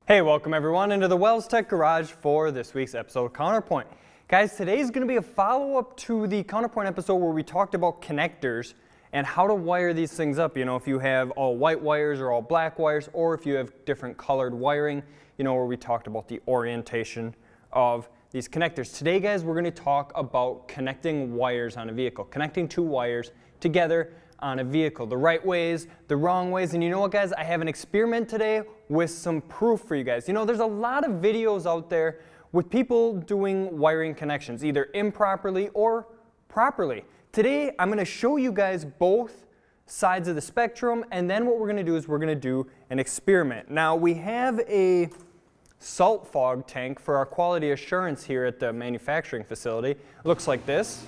Hey, welcome everyone into the Wells Tech Garage for this week's episode of CounterPoint. Guys, today's going to be a follow-up to the CounterPoint episode where we talked about connectors and how to wire these things up. You know, if you have all white wires or all black wires, or if you have different colored wiring, you know, where we talked about the orientation of these connectors. Today, guys, we're going to talk about connecting wires on a vehicle, connecting two wires together on a vehicle, the right ways, the wrong ways. And you know what, guys, I have an experiment today with some proof for you guys. You know, there's a lot of videos out there with people doing wiring connections, either improperly or properly. Today, I'm going to show you guys both sides of the spectrum, and then what we're going to do is we're going to do an experiment. Now, we have a salt fog tank for our quality assurance here at the manufacturing facility. It looks like this.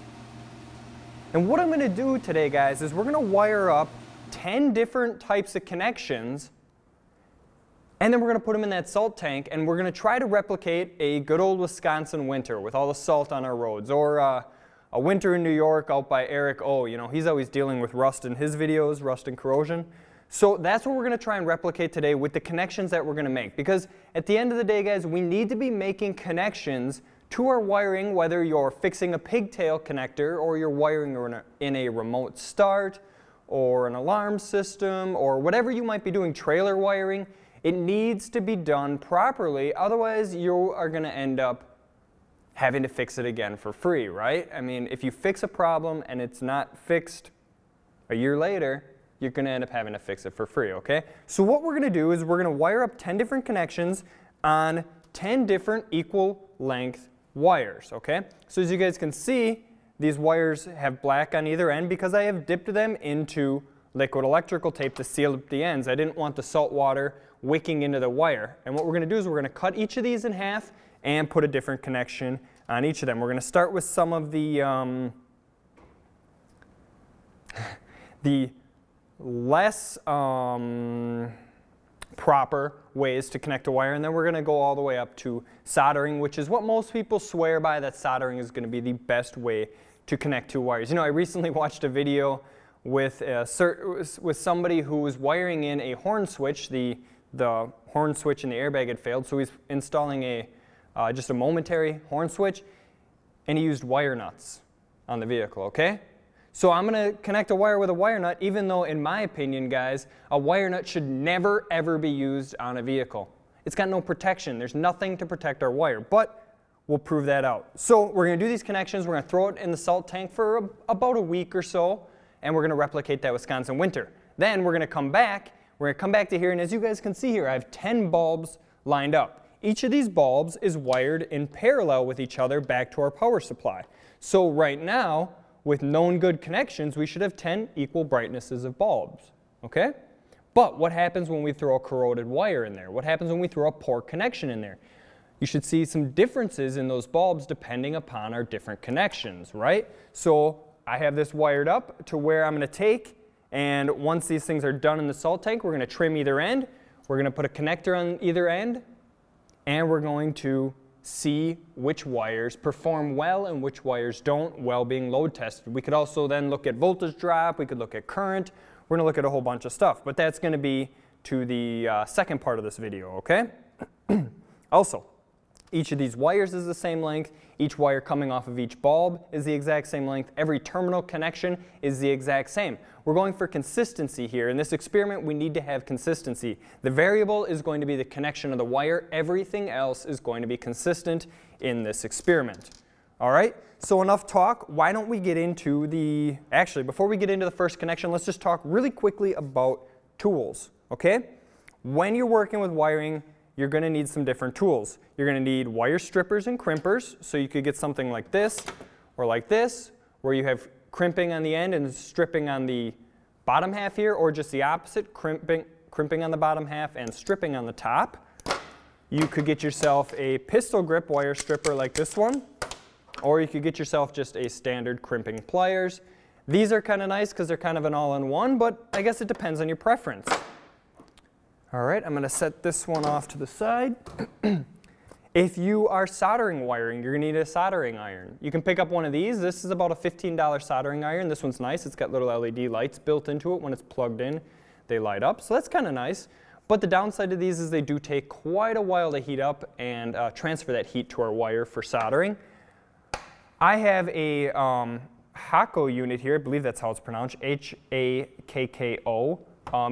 And what I'm going to do today, guys, is we're going to wire up 10 different types of connections, and then we're going to put them in that salt tank, and we're going to try to replicate a good old Wisconsin winter with all the salt on our roads, or a winter in New York out by Eric O. You know, he's always dealing with rust in his videos, rust and corrosion. So that's what we're going to try and replicate today with the connections that we're going to make. Because at the end of the day, guys, we need to be making connections to our wiring, whether you're fixing a pigtail connector or you're wiring in a remote start or an alarm system or whatever you might be doing, trailer wiring. It needs to be done properly, otherwise you are going to end up having to fix it again for free, right? I mean, if you fix a problem and it's not fixed a year later, you're going to end up having to fix it for free, okay? So what we're going to do is we're going to wire up 10 different connections on 10 different equal length wires, okay? So as you guys can see, these wires have black on either end because I have dipped them into liquid electrical tape to seal up the ends. I didn't want the salt water wicking into the wire. And what we're going to do is we're going to cut each of these in half and put a different connection on each of them. We're going to start with some of the less proper ways to connect a wire, and then we're going to go all the way up to soldering, which is what most people swear by, that soldering is going to be the best way to connect two wires. You know, I recently watched a video with somebody who was wiring in a horn switch. The horn switch in the airbag had failed, so he's installing just a momentary horn switch, and he used wire nuts on the vehicle, okay? So I'm going to connect a wire with a wire nut, even though, in my opinion, guys, a wire nut should never, ever be used on a vehicle. It's got no protection. There's nothing to protect our wire, but we'll prove that out. So we're going to do these connections. We're going to throw it in the salt tank for about a week or so, and we're going to replicate that Wisconsin winter. Then we're going to come back. We're going to come back to here, and as you guys can see here, I have 10 bulbs lined up. Each of these bulbs is wired in parallel with each other back to our power supply. So right now, with known good connections, we should have 10 equal brightnesses of bulbs, okay? But what happens when we throw a corroded wire in there? What happens when we throw a poor connection in there? You should see some differences in those bulbs depending upon our different connections, right? So I have this wired up to where I'm going to take, and once these things are done in the salt tank, we're going to trim either end. We're going to put a connector on either end, and we're going to see which wires perform well and which wires don't, well being load tested. We could also then look at voltage drop, we could look at current, we're going to look at a whole bunch of stuff, but that's going to be to the second part of this video, okay? Also, each of these wires is the same length, each wire coming off of each bulb is the exact same length, every terminal connection is the exact same. We're going for consistency here. In this experiment, we need to have consistency. The variable is going to be the connection of the wire. Everything else is going to be consistent in this experiment. All right, so enough talk. Why don't we get into actually, before we get into the first connection, let's just talk really quickly about tools, okay? When you're working with wiring, you're going to need some different tools. You're going to need wire strippers and crimpers, so you could get something like this, where you have crimping on the end and stripping on the bottom half here, or just the opposite, crimping on the bottom half and stripping on the top. You could get yourself a pistol grip wire stripper like this one, or you could get yourself just a standard crimping pliers. These are kind of nice because they're kind of an all-in-one, but I guess it depends on your preference. All right, I'm going to set this one off to the side. If you are soldering wiring, you're going to need a soldering iron. You can pick up one of these. This is about a $15 soldering iron. This one's nice. It's got little LED lights built into it. When it's plugged in, they light up. So that's kind of nice. But the downside to these is they do take quite a while to heat up and transfer that heat to our wire for soldering. I have a Hakko unit here, I believe that's how it's pronounced, H-A-K-K-O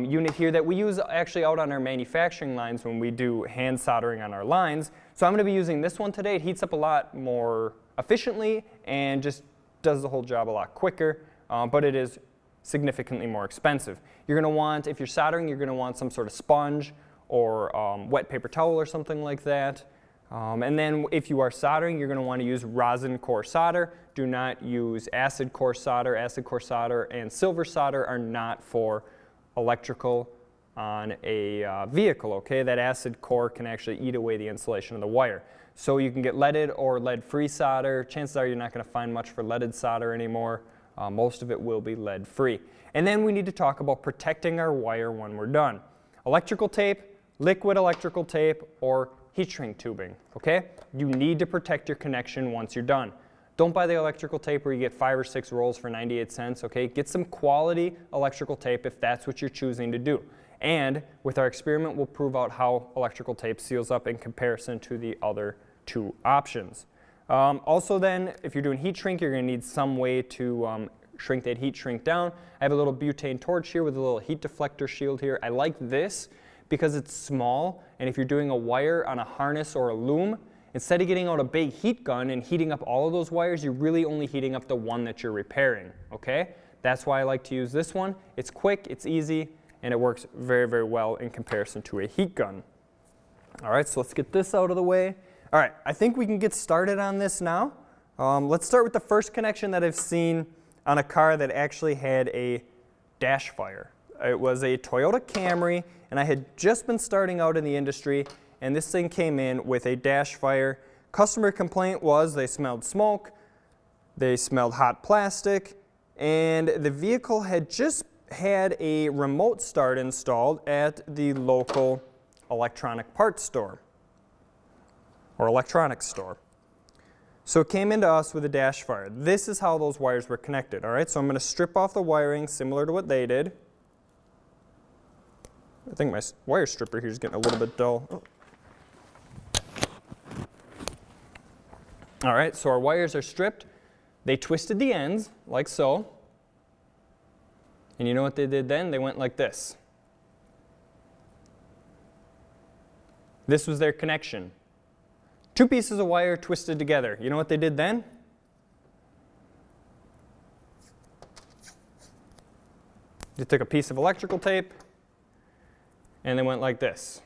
unit here that we use actually out on our manufacturing lines when we do hand soldering on our lines. So I'm going to be using this one today. It heats up a lot more efficiently and just does the whole job a lot quicker, but it is significantly more expensive. You're going to want, if you're soldering, you're going to want some sort of sponge or wet paper towel or something like that. And then if you are soldering, you're going to want to use rosin core solder. Do not use acid core solder. Acid core solder and silver solder are not for electrical on a vehicle, okay? That acid core can actually eat away the insulation of the wire. So you can get leaded or lead-free solder. Chances are you're not going to find much for leaded solder anymore. Most of it will be lead-free. And then we need to talk about protecting our wire when we're done. Electrical tape, liquid electrical tape, or heat shrink tubing, okay? You need to protect your connection once you're done. Don't buy the electrical tape where you get 5 or 6 rolls for 98 cents, okay? Get some quality electrical tape if that's what you're choosing to do. And with our experiment, we'll prove out how electrical tape seals up in comparison to the other 2 options. Also then, if you're doing heat shrink, you're going to need some way to shrink that heat shrink down. I have a little butane torch here with a little heat deflector shield here. I like this because it's small, and if you're doing a wire on a harness or a loom, instead of getting out a big heat gun and heating up all of those wires, you're really only heating up the one that you're repairing, okay? That's why I like to use this one. It's quick, it's easy, and it works very, very well in comparison to a heat gun. All right, so let's get this out of the way. All right, I think we can get started on this now. Let's start with the first connection that I've seen on a car that actually had a dash fire. It was a Toyota Camry, and I had just been starting out in the industry, and this thing came in with a dash fire. Customer complaint was they smelled smoke, they smelled hot plastic, and the vehicle had just had a remote start installed at the local electronic parts store or electronics store. So it came into us with a dash fire. This is how those wires were connected, all right? So I'm going to strip off the wiring similar to what they did. I think my wire stripper here is getting a little bit dull. Oh. All right, so our wires are stripped. They twisted the ends, like so. And you know what they did then? They went like this. This was their connection. 2 pieces of wire twisted together. You know what they did then? They took a piece of electrical tape and they went like this.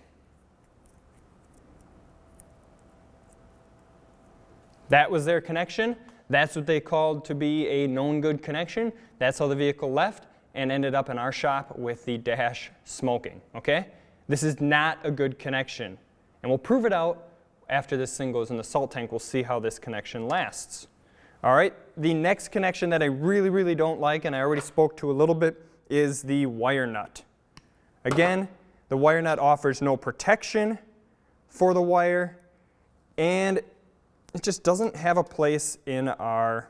That was their connection. That's what they called to be a known good connection. That's how the vehicle left and ended up in our shop with the dash smoking, okay? This is not a good connection. And we'll prove it out after this thing goes in the salt tank. We'll see how this connection lasts. All right, the next connection that I really, really don't like, and I already spoke to a little bit, is the wire nut. Again, the wire nut offers no protection for the wire, and it just doesn't have a place in our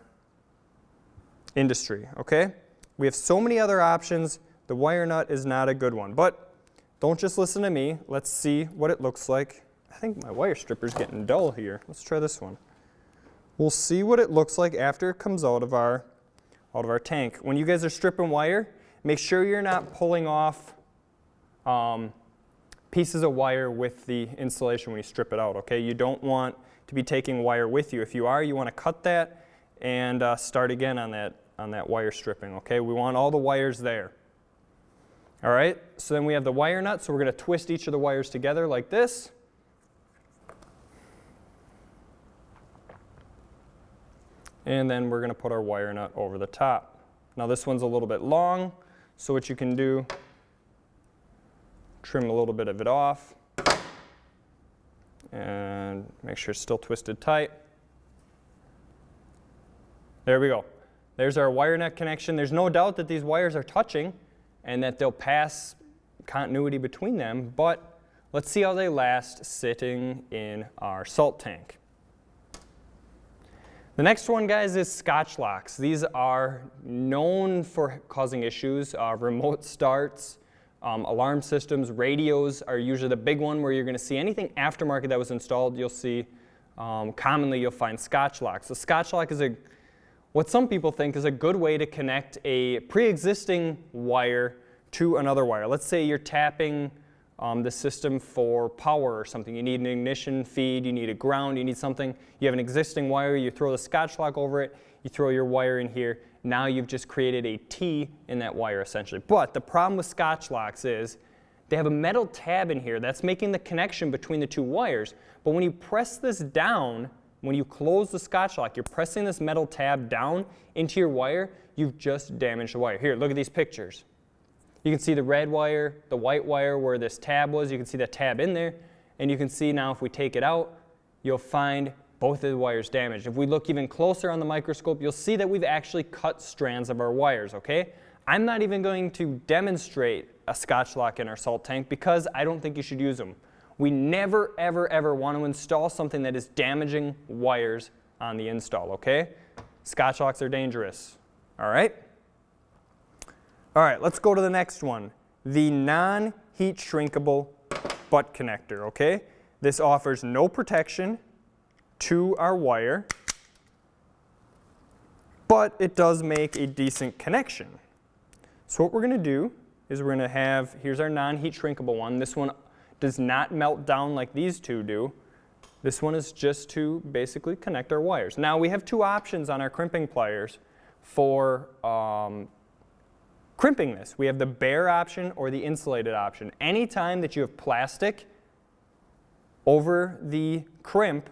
industry, okay? We have so many other options. The wire nut is not a good one, but don't just listen to me. Let's see what it looks like. I think my wire stripper's getting dull here. Let's try this one. We'll see what it looks like after it comes out of our tank. When you guys are stripping wire, make sure you're not pulling off pieces of wire with the insulation when you strip it out, okay? You don't want to be taking wire with you. If you are, you want to cut that and start again on that wire stripping, okay? We want all the wires there. All right, so then we have the wire nut, so we're going to twist each of the wires together like this. And then we're going to put our wire nut over the top. Now this one's a little bit long, so what you can do, trim a little bit of it off and make sure it's still twisted tight. There we go. There's our wire nut connection. There's no doubt that these wires are touching and that they'll pass continuity between them, but let's see how they last sitting in our salt tank. The next one, guys, is Scotch Locks. These are known for causing issues, remote starts, Alarm systems, radios are usually the big one where you're going to see anything aftermarket that was installed. You'll see, commonly you'll find Scotch Locks. A Scotch Lock is what some people think is a good way to connect a pre-existing wire to another wire. Let's say you're tapping the system for power or something. You need an ignition feed, you need a ground, you need something. You have an existing wire, you throw the Scotch Lock over it, you throw your wire in here. Now you've just created a T in that wire essentially. But the problem with Scotch Locks is they have a metal tab in here that's making the connection between the two wires. But when you press this down, when you close the Scotch Lock, you're pressing this metal tab down into your wire, you've just damaged the wire. Here, look at these pictures. You can see the red wire, the white wire where this tab was. You can see that tab in there. And you can see now if we take it out, you'll find both of the wires damaged. If we look even closer on the microscope, you'll see that we've actually cut strands of our wires, okay? I'm not even going to demonstrate a Scotch Lock in our salt tank because I don't think you should use them. We never, ever, ever want to install something that is damaging wires on the install, okay? Scotch Locks are dangerous, all right? All right, let's go to the next one. The non-heat shrinkable butt connector, okay? This offers no protection to our wire, but it does make a decent connection. So what we're going to do is we're going to have, here's our non-heat shrinkable one. This one does not melt down like these two do. This one is just to basically connect our wires. Now we have two options on our crimping pliers for crimping this. We have the bare option or the insulated option. Anytime that you have plastic over the crimp,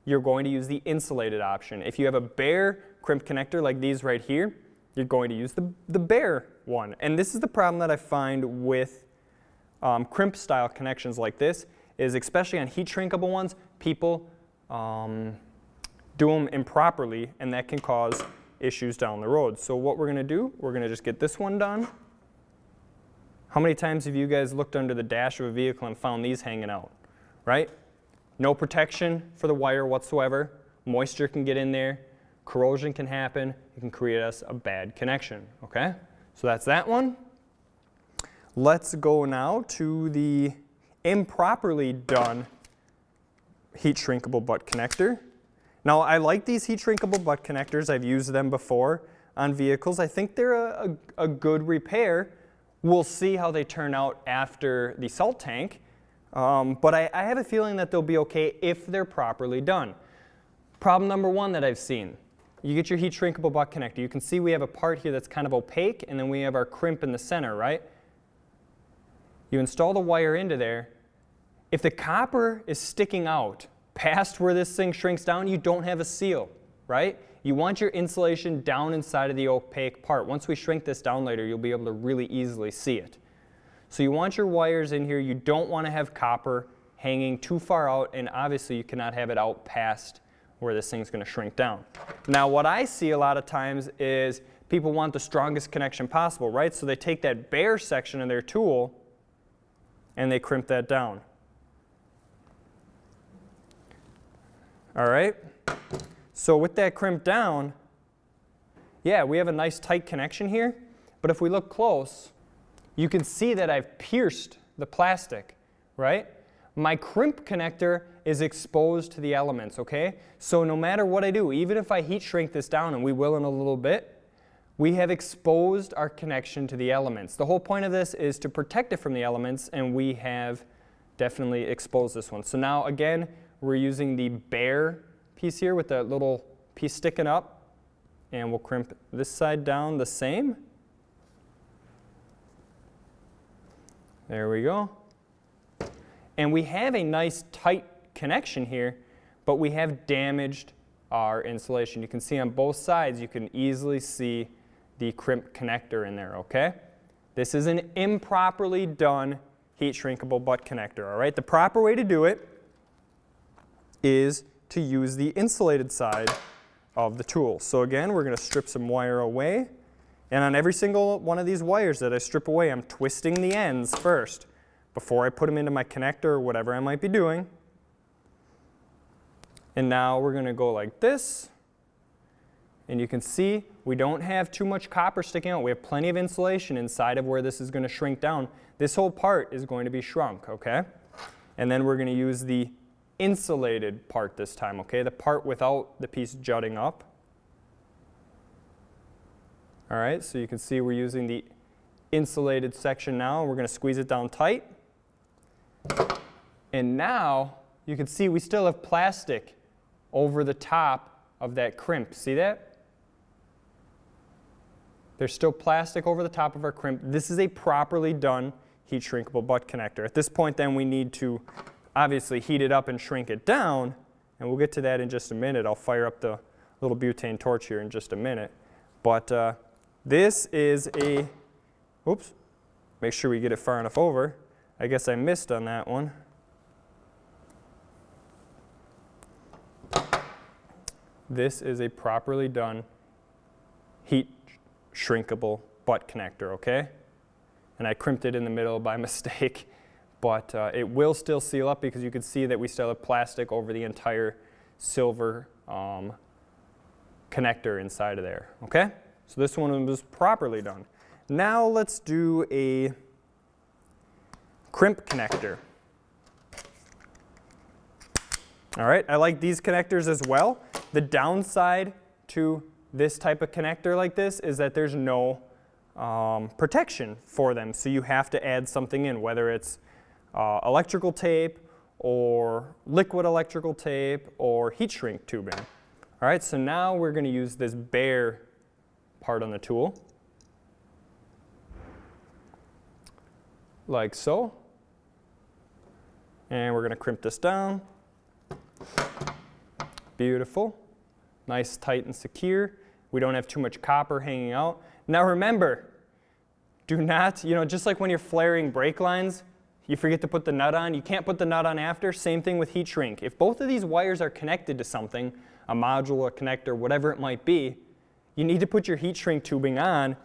you're going to use the insulated option. If you have a bare crimped connector like these right here, you're going to use the bare one. And this is the problem that I find with crimp style connections like this, is especially on heat shrinkable ones, people do them improperly, and that can cause issues down the road. So what we're going to do, we're going to just get this one done. How many times have you guys looked under the dash of a vehicle and found these hanging out, right? No protection for the wire whatsoever. Moisture can get in there. Corrosion can happen. It can create us a bad connection, okay? So that's that one. Let's go now to the improperly done heat shrinkable butt connector. Now I like these heat shrinkable butt connectors. I've used them before on vehicles. I think they're a good repair. We'll see how they turn out after the salt tank. But I have a feeling that they'll be okay if they're properly done. Problem number one that I've seen, you get your heat shrinkable butt connector. You can see we have a part here that's kind of opaque, and then we have our crimp in the center, right? You install the wire into there. If the copper is sticking out past where this thing shrinks down, you don't have a seal, right? You want your insulation down inside of the opaque part. Once we shrink this down later, you'll be able to really easily see it. So you want your wires in here. You don't want to have copper hanging too far out, and obviously you cannot have it out past where this thing's going to shrink down. Now what I see a lot of times is people want the strongest connection possible, right? So they take that bare section of their tool and they crimp that down. All right? So with that crimp down, yeah, we have a nice tight connection here, but if we look close, you can see that I've pierced the plastic, right? My crimp connector is exposed to the elements, okay? So no matter what I do, even if I heat shrink this down, and we will in a little bit, we have exposed our connection to the elements. The whole point of this is to protect it from the elements, and we have definitely exposed this one. So now again, we're using the bare piece here with that little piece sticking up, and we'll crimp this side down the same. There we go. And we have a nice tight connection here, but we have damaged our insulation. You can see on both sides, you can easily see the crimped connector in there, okay? This is an improperly done heat shrinkable butt connector, all right? The proper way to do it is to use the insulated side of the tool. So again, we're going to strip some wire away. And on every single one of these wires that I strip away, I'm twisting the ends first before I put them into my connector or whatever I might be doing. And now we're going to go like this And you can see we don't have too much copper sticking out. We have plenty of insulation inside of where this is going to shrink down. This whole part is going to be shrunk, okay? And then we're going to use the insulated part this time, okay? The part without the piece jutting up. All right, so you can see we're using the insulated section now. We're going to squeeze it down tight. And now you can see we still have plastic over the top of that crimp. See that? There's still plastic over the top of our crimp. This is a properly done heat shrinkable butt connector. At this point then we need to obviously heat it up and shrink it down, and we'll get to that in just a minute. I'll fire up the little butane torch here in just a minute. But this is a, oops, make sure we get it far enough over. I guess I missed on that one. This is a properly done heat shrinkable butt connector, okay? And I crimped it in the middle by mistake, but it will still seal up because you can see that we still have plastic over the entire silver connector inside of there, okay? So this one was properly done. Now let's do a crimp connector. All right, I like these connectors as well. The downside to this type of connector like this is that there's no protection for them, so you have to add something in, whether it's electrical tape or liquid electrical tape or heat shrink tubing. All right, so now we're going to use this bare part on the tool, like so, and we're going to crimp this down. Beautiful. Nice, tight, and secure. We don't have too much copper hanging out. Now remember, do not, just like when you're flaring brake lines, you forget to put the nut on. You can't put the nut on after. Same thing with heat shrink. If both of these wires are connected to something, a module, a connector, whatever it might be, you need to put your heat shrink tubing on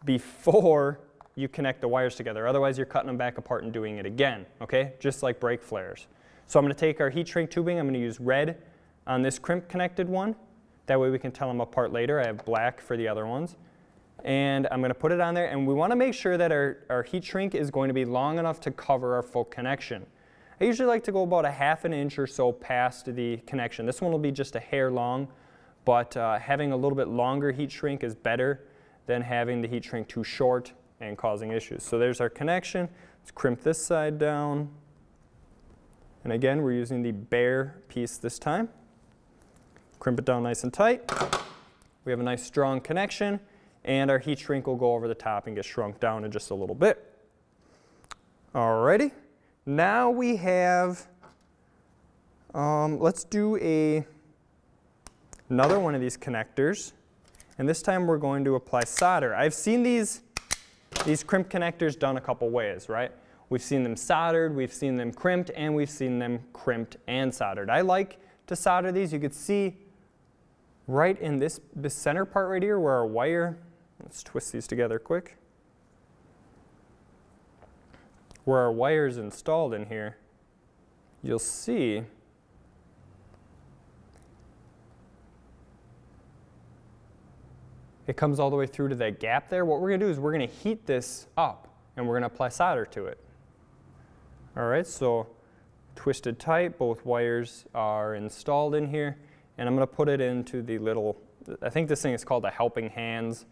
before you connect the wires together. Otherwise, you're cutting them back apart and doing it again, okay? Just like brake flares. So I'm going to take our heat shrink tubing. I'm going to use red on this crimp connected one. That way we can tell them apart later. I have black for the other ones. And I'm going to put it on there, and we want to make sure that our heat shrink is going to be long enough to cover our full connection. I usually like to go about a ½ inch or so past the connection. This one will be just a hair long, but having a little bit longer heat shrink is better than having the heat shrink too short and causing issues. So there's our connection. Let's crimp this side down. And again, we're using the bare piece this time. Crimp it down nice and tight. We have a nice strong connection, and our heat shrink will go over the top and get shrunk down in just a little bit. Alrighty, now we have, let's do another one of these connectors, and this time we're going to apply solder. I've seen these crimp connectors done a couple ways, right? We've seen them soldered, we've seen them crimped, and we've seen them crimped and soldered. I like to solder these. You could see right in this center part right here where our wire, let's twist these together quick, where our wire is installed in here, you'll see it comes all the way through to that gap there. What we're going to do is we're going to heat this up and we're going to apply solder to it. All right, so twisted tight, both wires are installed in here, and I'm going to put it into the little, I think this thing is called a helping hands,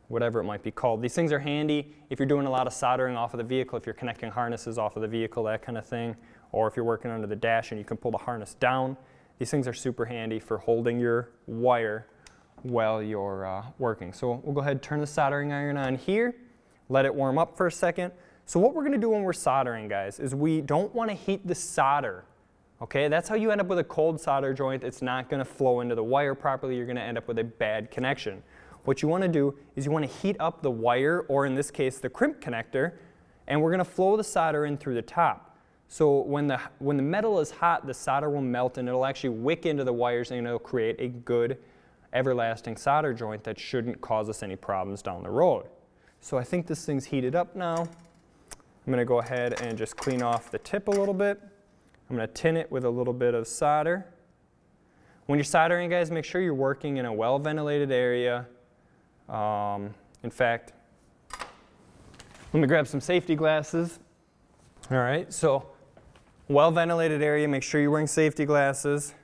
whatever it might be called. These things are handy if you're doing a lot of soldering off of the vehicle, if you're connecting harnesses off of the vehicle, that kind of thing, or if you're working under the dash and you can pull the harness down. These things are super handy for holding your wire while you're working. So we'll go ahead and turn the soldering iron on here, let it warm up for a second. So what we're going to do when we're soldering, guys, is we don't want to heat the solder. Okay, that's how you end up with a cold solder joint. It's not going to flow into the wire properly. You're going to end up with a bad connection. What you want to do is you want to heat up the wire, or in this case the crimp connector, and we're going to flow the solder in through the top. So when the metal is hot, the solder will melt and it'll actually wick into the wires and it'll create a good everlasting solder joint that shouldn't cause us any problems down the road. So I think this thing's heated up now. I'm going to go ahead and just clean off the tip a little bit. I'm going to tin it with a little bit of solder. When you're soldering, guys, make sure you're working in a well-ventilated area. In fact, let me grab some safety glasses. All right, so well-ventilated area, make sure you're wearing safety glasses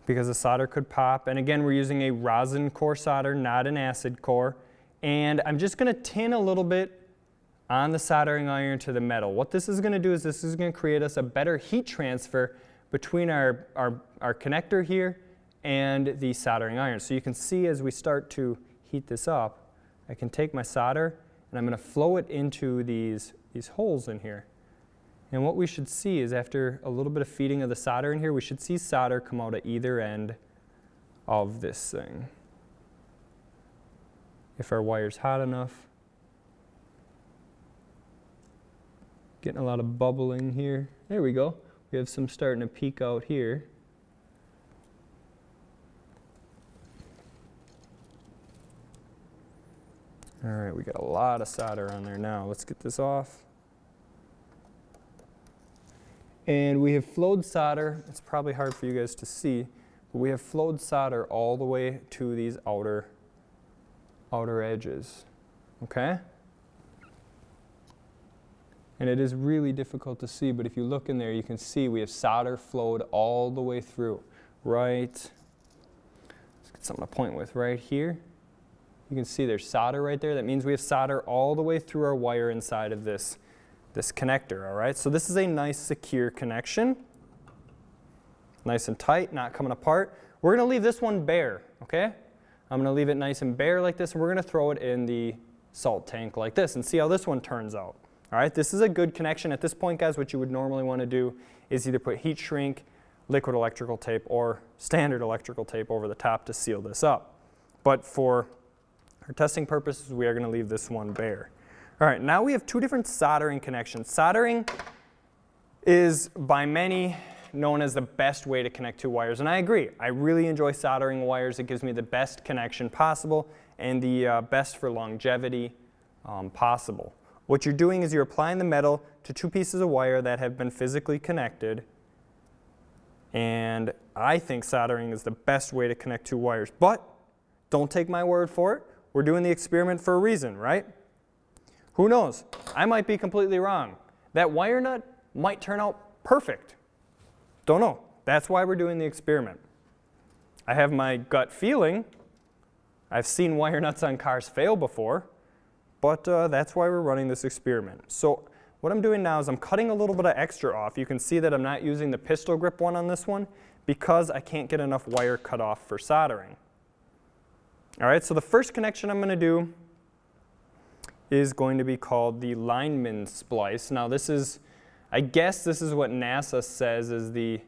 because the solder could pop. And again, we're using a rosin core solder, not an acid core. And I'm just going to tin a little bit on the soldering iron to the metal. What this is going to do is this is going to create us a better heat transfer between our connector here and the soldering iron. So you can see as we start to heat this up, I can take my solder and I'm going to flow it into these holes in here. And what we should see is after a little bit of feeding of the solder in here, we should see solder come out at either end of this thing. If our wire's hot enough. Getting a lot of bubbling here. There we go. We have some starting to peek out here. All right, we got a lot of solder on there now. Let's get this off. And we have flowed solder. It's probably hard for you guys to see, but we have flowed solder all the way to these outer edges, okay? And it is really difficult to see, but if you look in there, you can see we have solder flowed all the way through. Right, let's get something to point with right here. You can see there's solder right there. That means we have solder all the way through our wire inside of this connector, all right? So this is a nice secure connection. Nice and tight, not coming apart. We're going to leave this one bare, okay? I'm going to leave it nice and bare like this, and we're going to throw it in the salt tank like this and see how this one turns out. All right, this is a good connection. At this point, guys, what you would normally want to do is either put heat shrink, liquid electrical tape, or standard electrical tape over the top to seal this up. But for our testing purposes, we are going to leave this one bare. All right, now we have two different soldering connections. Soldering is by many known as the best way to connect two wires, and I agree. I really enjoy soldering wires. It gives me the best connection possible and the best for longevity possible. What you're doing is you're applying the metal to two pieces of wire that have been physically connected, and I think soldering is the best way to connect two wires. But don't take my word for it. We're doing the experiment for a reason, right? Who knows? I might be completely wrong. That wire nut might turn out perfect. Don't know. That's why we're doing the experiment. I have my gut feeling. I've seen wire nuts on cars fail before, but that's why we're running this experiment. So what I'm doing now is I'm cutting a little bit of extra off. You can see that I'm not using the pistol grip one on this one because I can't get enough wire cut off for soldering. All right, so the first connection I'm going to do is going to be called the Lineman Splice. Now this is, I guess this is what NASA says is the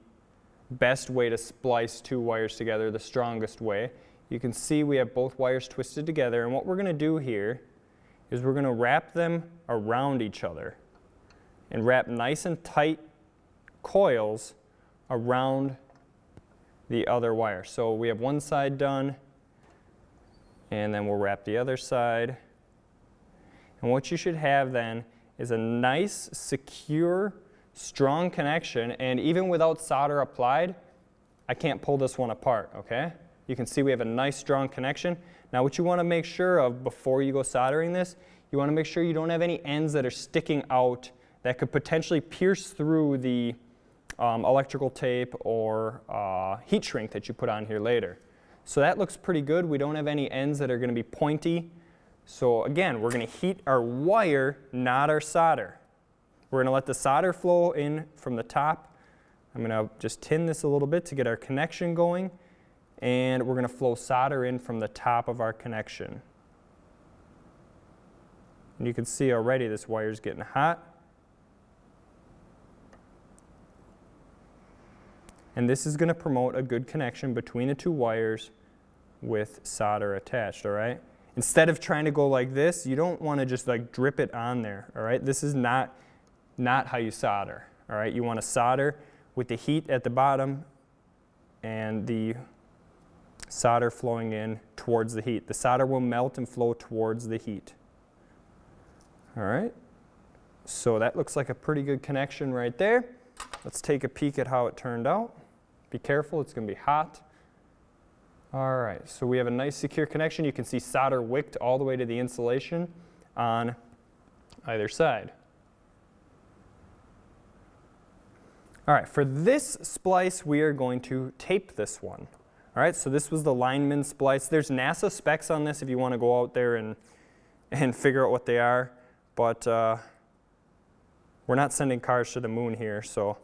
best way to splice two wires together, the strongest way. You can see we have both wires twisted together, and what we're going to do here is we're going to wrap them around each other and wrap nice and tight coils around the other wire. So we have one side done, and then we'll wrap the other side. And what you should have then is a nice, secure, strong connection, and even without solder applied, I can't pull this one apart, okay? You can see we have a nice, strong connection. Now what you want to make sure of before you go soldering this, you want to make sure you don't have any ends that are sticking out that could potentially pierce through the electrical tape or heat shrink that you put on here later. So that looks pretty good. We don't have any ends that are going to be pointy. So again, we're going to heat our wire, not our solder. We're going to let the solder flow in from the top. I'm going to just tin this a little bit to get our connection going. And we're going to flow solder in from the top of our connection. And you can see already this wire is getting hot. And this is going to promote a good connection between the two wires with solder attached, all right? Instead of trying to go like this, you don't want to just like drip it on there, all right? This is not how you solder, all right? You want to solder with the heat at the bottom and the solder flowing in towards the heat. The solder will melt and flow towards the heat. All right, so that looks like a pretty good connection right there. Let's take a peek at how it turned out. Be careful, it's going to be hot. All right, so we have a nice secure connection. You can see solder wicked all the way to the insulation on either side. All right, for this splice, we are going to tape this one. All right, so this was the Lineman Splice. There's NASA specs on this if you want to go out there and figure out what they are, but we're not sending cars to the moon here, so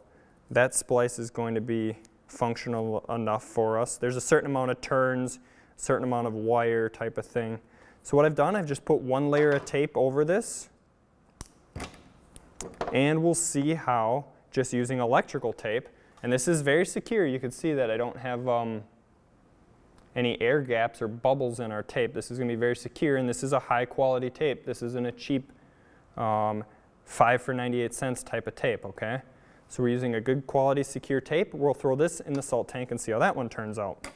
that splice is going to be functional enough for us. There's a certain amount of turns, a certain amount of wire type of thing. So what I've done, I've just put one layer of tape over this, and we'll see how just using electrical tape, and this is very secure. You can see that I don't have any air gaps or bubbles in our tape. This is going to be very secure, and this is a high quality tape. This isn't a cheap 5 for 98 cents type of tape, okay? So we're using a good quality secure tape. We'll throw this in the salt tank and see how that one turns out.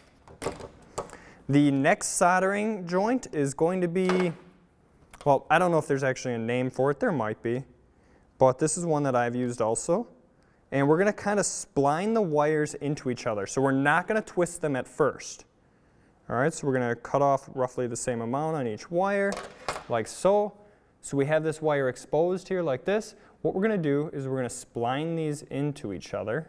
The next soldering joint is going to be, well, I don't know if there's actually a name for it. There might be, but this is one that I've used also. And we're going to kind of spline the wires into each other. So we're not going to twist them at first. All right, so we're going to cut off roughly the same amount on each wire, like so. So we have this wire exposed here like this. What we're going to do is we're going to spline these into each other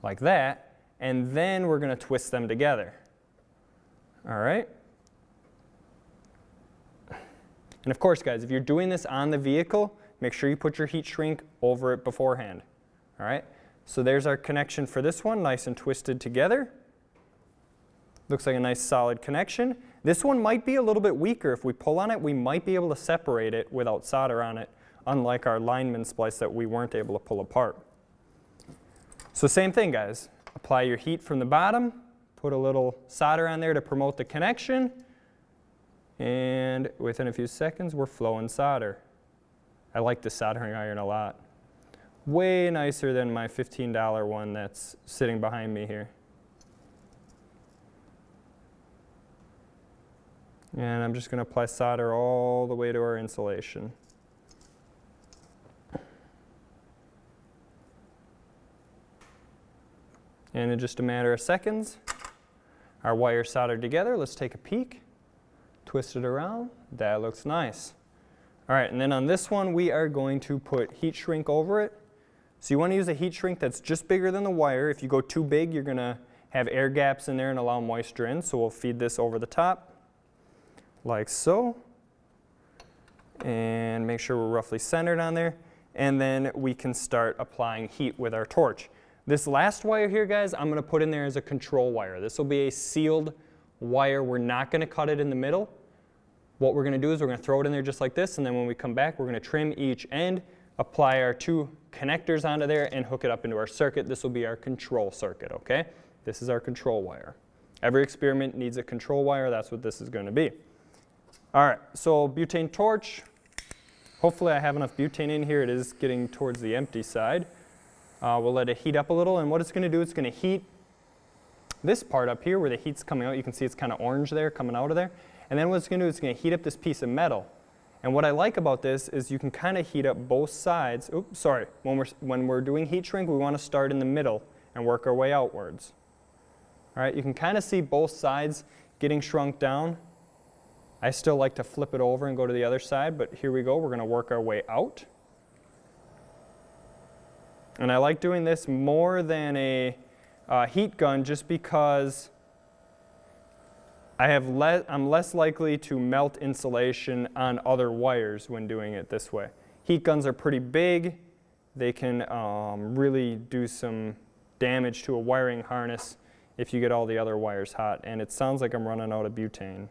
like that, and then we're going to twist them together. All right? And of course, guys, if you're doing this on the vehicle, make sure you put your heat shrink over it beforehand. All right? So there's our connection for this one, nice and twisted together. Looks like a nice solid connection. This one might be a little bit weaker. If we pull on it, we might be able to separate it without solder on it, unlike our Lineman Splice that we weren't able to pull apart. So same thing, guys. Apply your heat from the bottom, put a little solder on there to promote the connection, and within a few seconds, we're flowing solder. I like this soldering iron a lot. Way nicer than my $15 one that's sitting behind me here. And I'm just going to apply solder all the way to our insulation. And in just a matter of seconds, our wire's soldered together. Let's take a peek. Twist it around. That looks nice. All right, and then on this one, we are going to put heat shrink over it. So you want to use a heat shrink that's just bigger than the wire. If you go too big, you're going to have air gaps in there and allow moisture in. So we'll feed this over the top, like so. And make sure we're roughly centered on there. And then we can start applying heat with our torch. This last wire here, guys, I'm going to put in there as a control wire. This will be a sealed wire. We're not going to cut it in the middle. What we're going to do is we're going to throw it in there just like this, and then when we come back, we're going to trim each end, apply our 2 connectors onto there, and hook it up into our circuit. This will be our control circuit, okay? This is our control wire. Every experiment needs a control wire. That's what this is going to be. All right, so butane torch. Hopefully I have enough butane in here. It is getting towards the empty side. We'll let it heat up a little, and what it's going to do, it's going to heat this part up here where the heat's coming out. You can see it's kind of orange there, coming out of there. And then what it's going to do, it's going to heat up this piece of metal. And what I like about this is you can kind of heat up both sides. Oops, sorry. When we're doing heat shrink, we want to start in the middle and work our way outwards. All right, you can kind of see both sides getting shrunk down. I still like to flip it over and go to the other side, but here we go. We're going to work our way out. And I like doing this more than a heat gun just because I'm less likely to melt insulation on other wires when doing it this way. Heat guns are pretty big. They can really do some damage to a wiring harness if you get all the other wires hot. And it sounds like I'm running out of butane.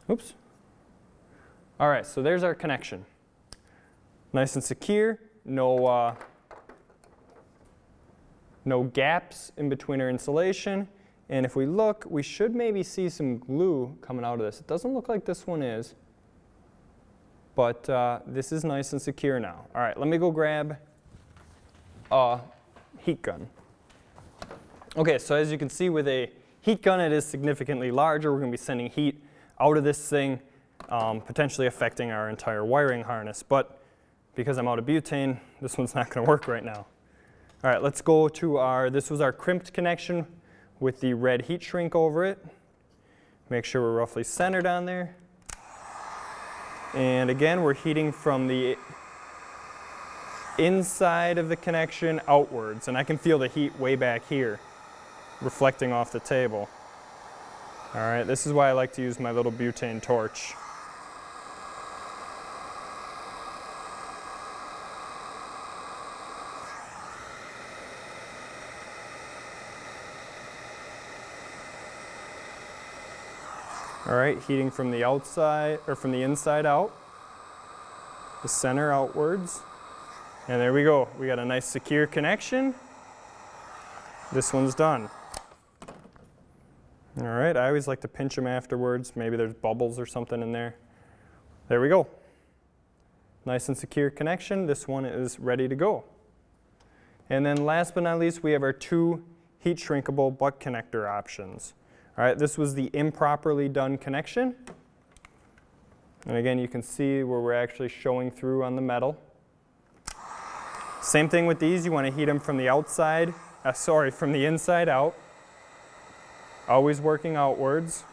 Oops. All right, so there's our connection. Nice and secure, no gaps in between our insulation. And if we look, we should maybe see some glue coming out of this. It doesn't look like this one is, but this is nice and secure now. All right, let me go grab a heat gun. Okay, so as you can see with a heat gun, it is significantly larger. We're going to be sending heat out of this thing potentially affecting our entire wiring harness. But because I'm out of butane, this one's not going to work right now. All right, let's go to this was our crimped connection with the red heat shrink over it. Make sure we're roughly centered on there. And again, we're heating from the inside of the connection outwards, and I can feel the heat way back here reflecting off the table. All right, this is why I like to use my little butane torch. All right, heating from the outside, or from the inside out, the center outwards. And there we go. We got a nice secure connection. This one's done. All right, I always like to pinch them afterwards. Maybe there's bubbles or something in there. There we go. Nice and secure connection. This one is ready to go. And then last but not least, we have our 2 heat shrinkable butt connector options. All right, this was the improperly done connection. And again, you can see where we're actually showing through on the metal. Same thing with these, you want to heat them from the outside, from the inside out. Always working outwards.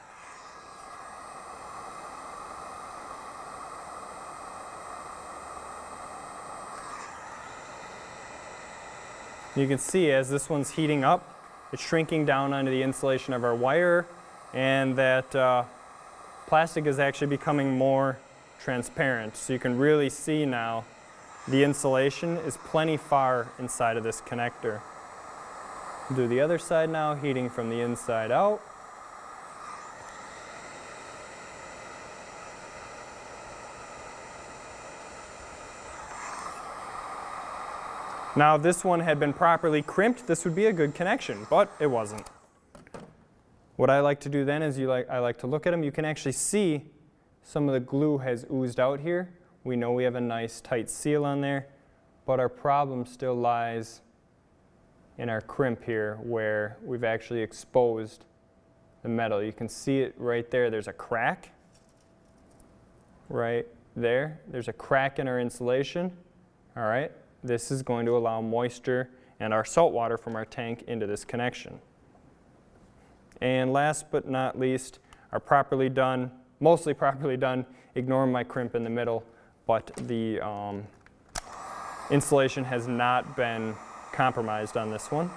You can see as this one's heating up, it's shrinking down onto the insulation of our wire, and that plastic is actually becoming more transparent. So you can really see now the insulation is plenty far inside of this connector. Do the other side now, heating from the inside out. Now if this one had been properly crimped, this would be a good connection, but it wasn't. What I like to do then is I like to look at them. You can actually see some of the glue has oozed out here. We know we have a nice tight seal on there, but our problem still lies in our crimp here where we've actually exposed the metal. You can see it right there. There's a crack right there. There's a crack in our insulation. All right. This is going to allow moisture and our salt water from our tank into this connection. And last but not least, our properly done, mostly properly done, ignore my crimp in the middle, but the insulation has not been compromised on this one.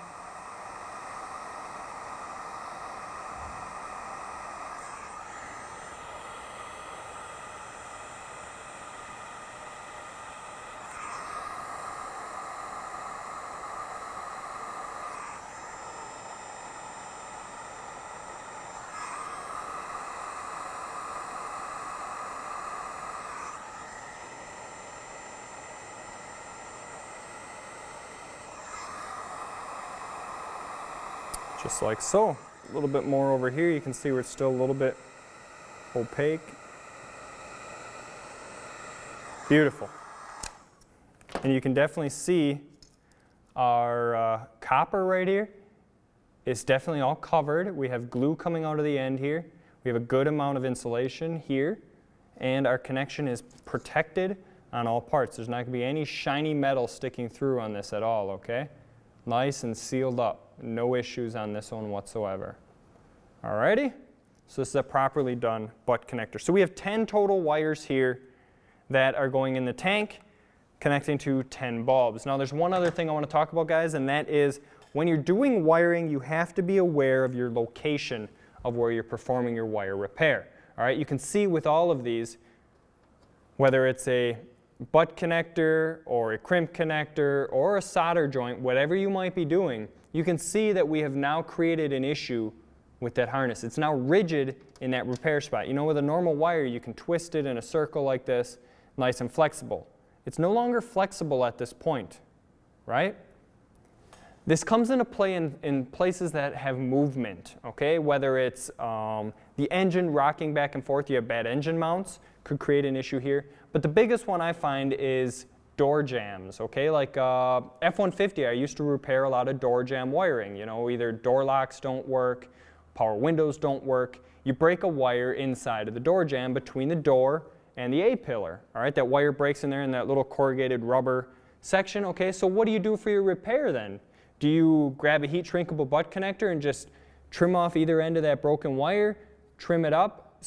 Just like so. A little bit more over here. You can see we're still a little bit opaque. Beautiful. And you can definitely see our copper right here is definitely all covered. We have glue coming out of the end here. We have a good amount of insulation here. And our connection is protected on all parts. There's not going to be any shiny metal sticking through on this at all, okay? Nice and sealed up. No issues on this one whatsoever. Alrighty, so this is a properly done butt connector. So we have 10 total wires here that are going in the tank, connecting to 10 bulbs. Now there's one other thing I want to talk about, guys, and that is when you're doing wiring, you have to be aware of your location of where you're performing your wire repair. Alright, you can see with all of these, whether it's a butt connector or a crimp connector or a solder joint, whatever you might be doing, you can see that we have now created an issue with that harness. It's now rigid in that repair spot. You know, with a normal wire, you can twist it in a circle like this, nice and flexible. It's no longer flexible at this point, right? This comes into play in places that have movement, okay? Whether it's the engine rocking back and forth, you have bad engine mounts, could create an issue here. But the biggest one I find is door jams, okay? Like F-150, I used to repair a lot of door jam wiring. You know, either door locks don't work power windows don't work, you break a wire inside of the door jamb between the door and the A-pillar. All right, that wire breaks in there in that little corrugated rubber section. Okay, so what do you do for your repair then? Do you grab a heat shrinkable butt connector and just trim off either end of that broken wire, trim it up,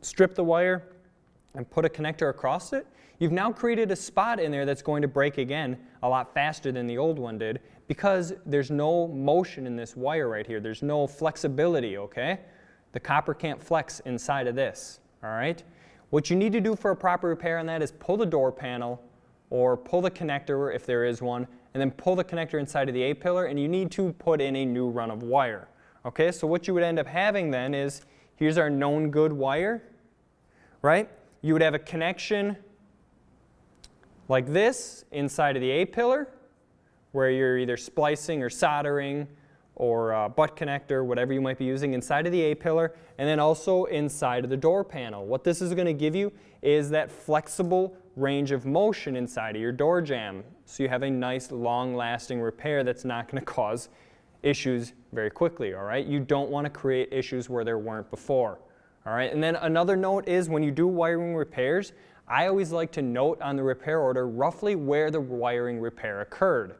strip the wire, and put a connector across it? You've now created a spot in there that's going to break again a lot faster than the old one did because there's no motion in this wire right here. There's no flexibility, okay? The copper can't flex inside of this, all right? What you need to do for a proper repair on that is pull the door panel or pull the connector if there is one, and then pull the connector inside of the A-pillar, and you need to put in a new run of wire. Okay, so what you would end up having then is, here's our known good wire, right? You would have a connection like this inside of the A-pillar, where you're either splicing or soldering or butt connector, whatever you might be using inside of the A-pillar, and then also inside of the door panel. What this is going to give you is that flexible range of motion inside of your door jamb. So you have a nice long-lasting repair that's not going to cause issues very quickly, all right? You don't want to create issues where there weren't before, all right? And then another note is when you do wiring repairs, I always like to note on the repair order roughly where the wiring repair occurred.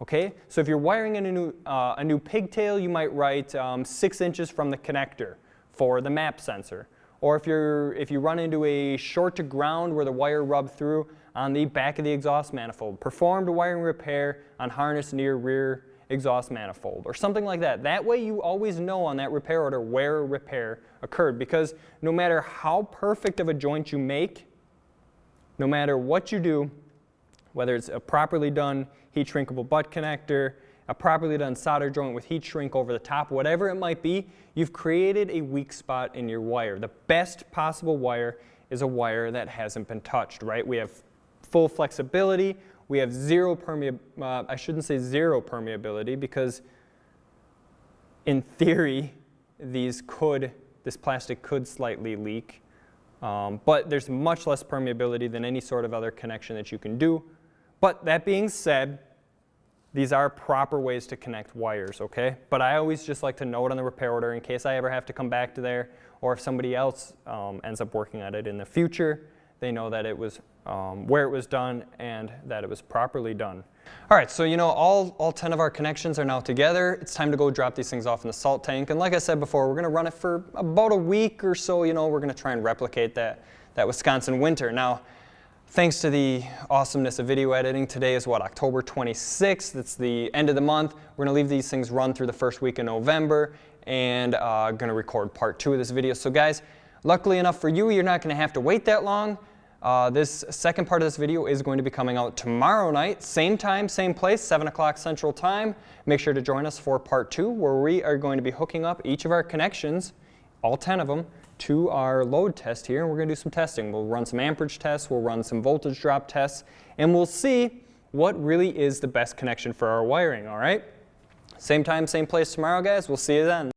Okay, so if you're wiring in a new pigtail, you might write 6 inches from the connector for the map sensor. Or if you run into a short to ground where the wire rubbed through on the back of the exhaust manifold, performed a wiring repair on harness near rear exhaust manifold, or something like that. That way you always know on that repair order where a repair occurred, because no matter how perfect of a joint you make, no matter what you do, whether it's a properly done heat shrinkable butt connector, a properly done solder joint with heat shrink over the top, whatever it might be, you've created a weak spot in your wire. The best possible wire is a wire that hasn't been touched, right? We have full flexibility, we have zero I shouldn't say zero permeability, because in theory, this plastic could slightly leak, but there's much less permeability than any sort of other connection that you can do. But that being said, these are proper ways to connect wires, okay? But I always just like to note on the repair order in case I ever have to come back to there, or if somebody else ends up working on it in the future, they know that it was where it was done and that it was properly done. All right, so you know, all 10 of our connections are now together. It's time to go drop these things off in the salt tank. And like I said before, we're gonna run it for about a week or so. You know, we're gonna try and replicate that Wisconsin winter. Now, thanks to the awesomeness of video editing, today is what, October 26th. It's the end of the month. We're gonna leave these things run through the first week in November, and gonna record part 2 of this video. So guys, luckily enough for you, you're not gonna have to wait that long. This second part of this video is going to be coming out tomorrow night, same time, same place, 7 o'clock Central Time. Make sure to join us for part 2, where we are going to be hooking up each of our connections, all 10 of them, to our load test here, and we're going to do some testing. We'll run some amperage tests, we'll run some voltage drop tests, and we'll see what really is the best connection for our wiring, all right? Same time, same place tomorrow, guys. We'll see you then.